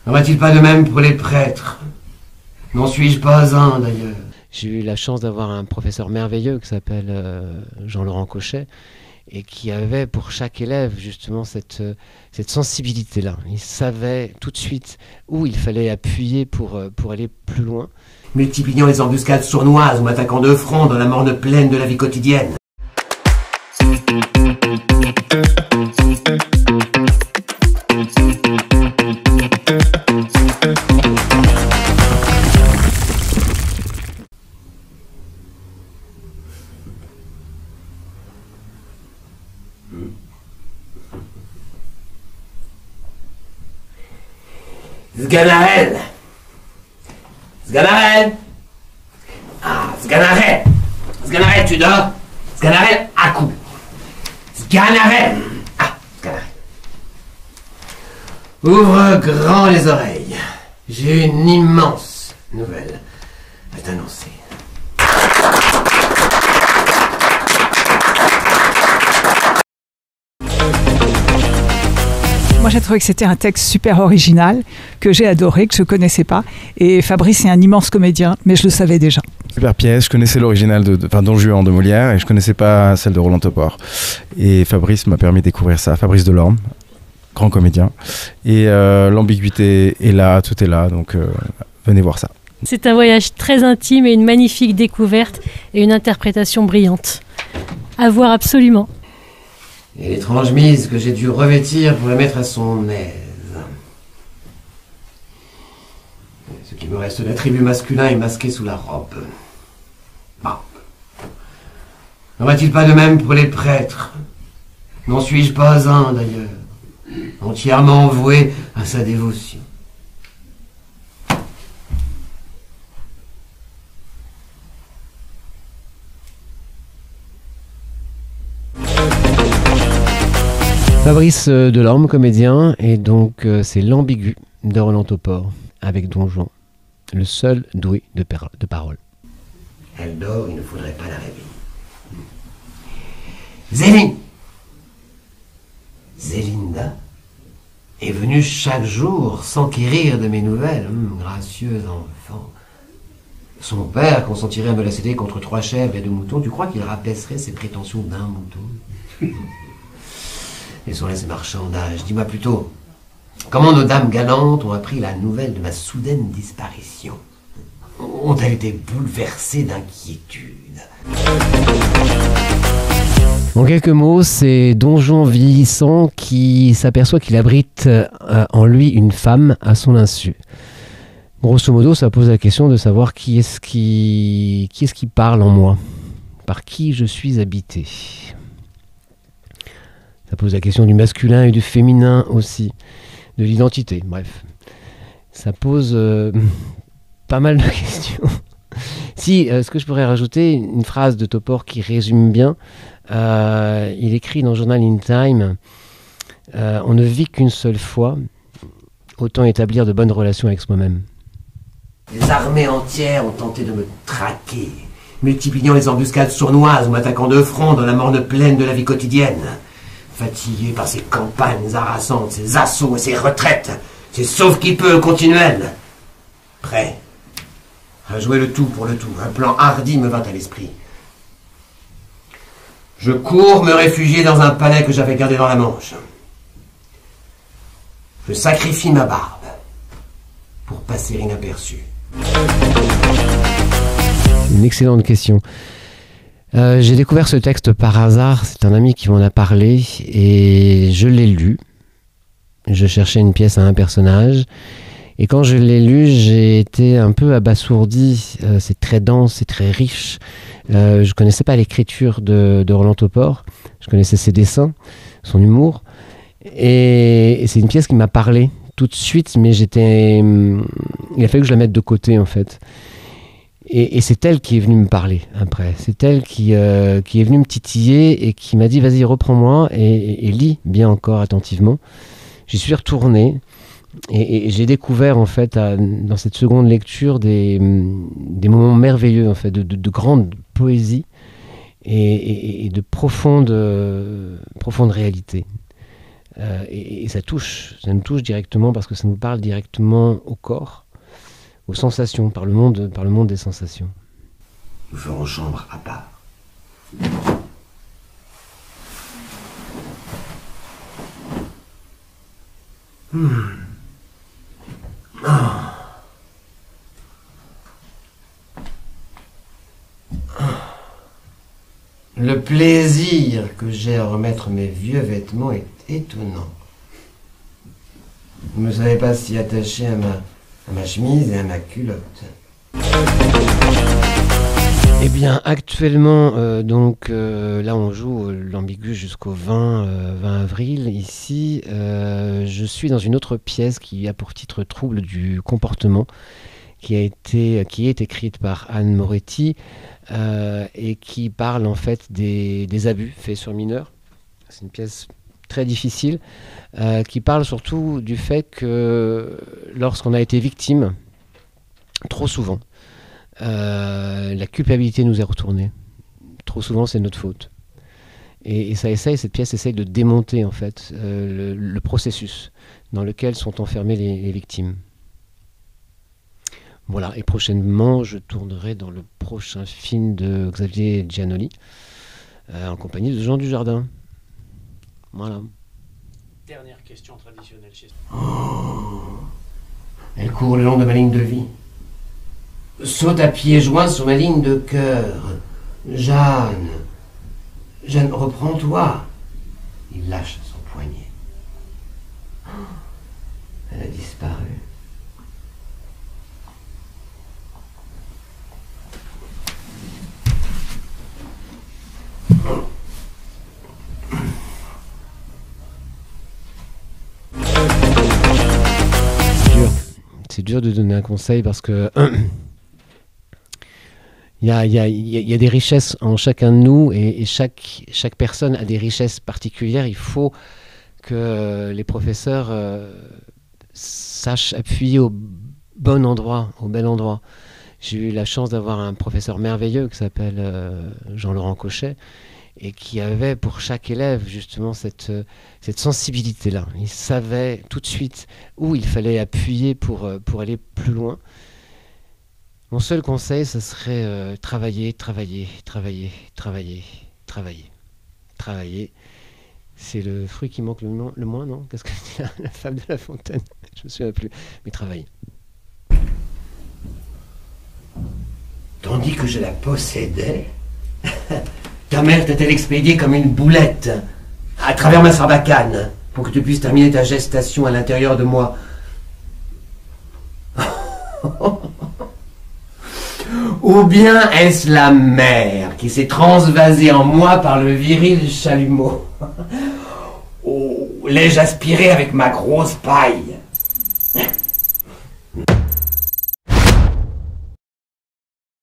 N'en va-t-il pas de même pour les prêtres? N'en suis-je pas un, d'ailleurs? J'ai eu la chance d'avoir un professeur merveilleux qui s'appelle Jean-Laurent Cochet et qui avait pour chaque élève justement cette sensibilité-là. Il savait tout de suite où il fallait appuyer pour aller plus loin. Multipliant les embuscades sournoises ou m'attaquant de front dans la morne plaine de la vie quotidienne. Sganarelle! Sganarelle! Ah, Sganarelle! Sganarelle, tu dors? Sganarelle, à coup! Sganarelle! Ah, Sganarelle. Ouvre grand les oreilles. J'ai une immense nouvelle à t'annoncer. Moi, j'ai trouvé que c'était un texte super original, que j'ai adoré, que je ne connaissais pas. Et Fabrice est un immense comédien, mais je le savais déjà. Super pièce, je connaissais l'original de Don Juan de Molière et je ne connaissais pas celle de Roland Topor. Et Fabrice m'a permis de découvrir ça. Fabrice Delorme, grand comédien. Et l'ambiguïté est là, tout est là, donc venez voir ça. C'est un voyage très intime et une magnifique découverte et une interprétation brillante. À voir absolument. Et l'étrange mise que j'ai dû revêtir pour la mettre à son aise. Ce qui me reste d'attribut masculin est masqué sous la robe. Ah. N'en va-t-il pas de même pour les prêtres? N'en suis-je pas un, d'ailleurs, entièrement voué à sa dévotion? Fabrice Delorme, comédien, et donc c'est L'Ambigu de Roland Topor, avec Don Juan, le seul doué de parole. Elle dort, il ne faudrait pas la réveiller. Zéline! Zélinda est venue chaque jour s'enquérir de mes nouvelles, gracieux enfant. Son père consentirait à me la céder contre 3 chèvres et 2 moutons. Tu crois qu'il rabaisserait ses prétentions d'1 mouton? Laissons-les ces marchandages. Dis-moi plutôt, comment nos dames galantes ont appris la nouvelle de ma soudaine disparition? Ont-elles été bouleversées d'inquiétude? En quelques mots, c'est Don Juan vieillissant qui s'aperçoit qu'il abrite en lui une femme à son insu. Grosso modo, ça pose la question de savoir qui est-ce qui parle en moi, par qui je suis habité. Ça pose la question du masculin et du féminin aussi, de l'identité, bref. Ça pose pas mal de questions. Si, ce que je pourrais rajouter, une phrase de Topor qui résume bien, il écrit dans Journal in Time, on ne vit qu'une seule fois, autant établir de bonnes relations avec soi-même. Les armées entières ont tenté de me traquer, multipliant les embuscades sournoises ou m'attaquant de front dans la morne plaine de la vie quotidienne. Fatigué par ces campagnes harassantes, ces assauts et ces retraites, ces sauve-qui-peut continuels. Prêt à jouer le tout pour le tout, un plan hardi me vint à l'esprit. Je cours me réfugier dans un palais que j'avais gardé dans la Manche. Je sacrifie ma barbe pour passer inaperçu. Une excellente question. J'ai découvert ce texte par hasard, c'est un ami qui m'en a parlé et je l'ai lu. Je cherchais une pièce à un personnage et quand je l'ai lu, j'ai été un peu abasourdi. C'est très dense, c'est très riche. Je connaissais pas l'écriture de Roland Topor, je connaissais ses dessins, son humour et c'est une pièce qui m'a parlé tout de suite, mais il a fallu que je la mette de côté en fait. Et c'est elle qui est venue me parler après. C'est elle qui est venue me titiller et qui m'a dit vas-y reprends-moi et lis bien encore attentivement. J'y suis retourné et j'ai découvert en fait dans cette seconde lecture des moments merveilleux en fait de grande poésie et de profonde réalité. Et ça nous touche directement parce que ça nous parle directement au corps, aux sensations, par le monde des sensations. Nous ferons chambre à part. Le plaisir que j'ai à remettre mes vieux vêtements est étonnant. Vous ne savez pas s'y attacher à ma chemise et à ma culotte. Eh bien, actuellement, là, on joue l'ambigu jusqu'au 20 avril. Ici, je suis dans une autre pièce qui a pour titre Trouble du comportement, qui est écrite par Anne Moretti et qui parle en fait des abus faits sur mineurs. C'est une pièce très difficile qui parle surtout du fait que lorsqu'on a été victime, trop souvent, la culpabilité nous est retournée. Trop souvent, c'est notre faute. Et cette pièce essaye de démonter en fait le processus dans lequel sont enfermées les victimes. Voilà, et prochainement, je tournerai dans le prochain film de Xavier Giannoli, en compagnie de Jean Dujardin. Voilà. Dernière question traditionnelle chez... Elle court le long de ma ligne de vie. Saute à pieds joints sur ma ligne de cœur. Jeanne, reprends-toi. Il lâche son poignet. Elle a disparu. C'est dur de donner un conseil parce que il y a des richesses en chacun de nous et chaque personne a des richesses particulières. Il faut que les professeurs sachent appuyer au bon endroit, au bel endroit. J'ai eu la chance d'avoir un professeur merveilleux qui s'appelle Jean-Laurent Cochet et qui avait pour chaque élève justement cette sensibilité-là. Il savait tout de suite où il fallait appuyer pour aller plus loin. Mon seul conseil, ce serait travailler. C'est le fruit qui manque le moins, non? Qu'est-ce que dit la fable de La Fontaine? Je me souviens plus. Mais travailler. Tandis que je la possédais, ta mère t'a-t-elle expédiée comme une boulette à travers ma sarbacane pour que tu puisses terminer ta gestation à l'intérieur de moi? Ou bien est-ce la mère qui s'est transvasée en moi par le viril chalumeau? Oh, l'ai-je aspiré avec ma grosse paille?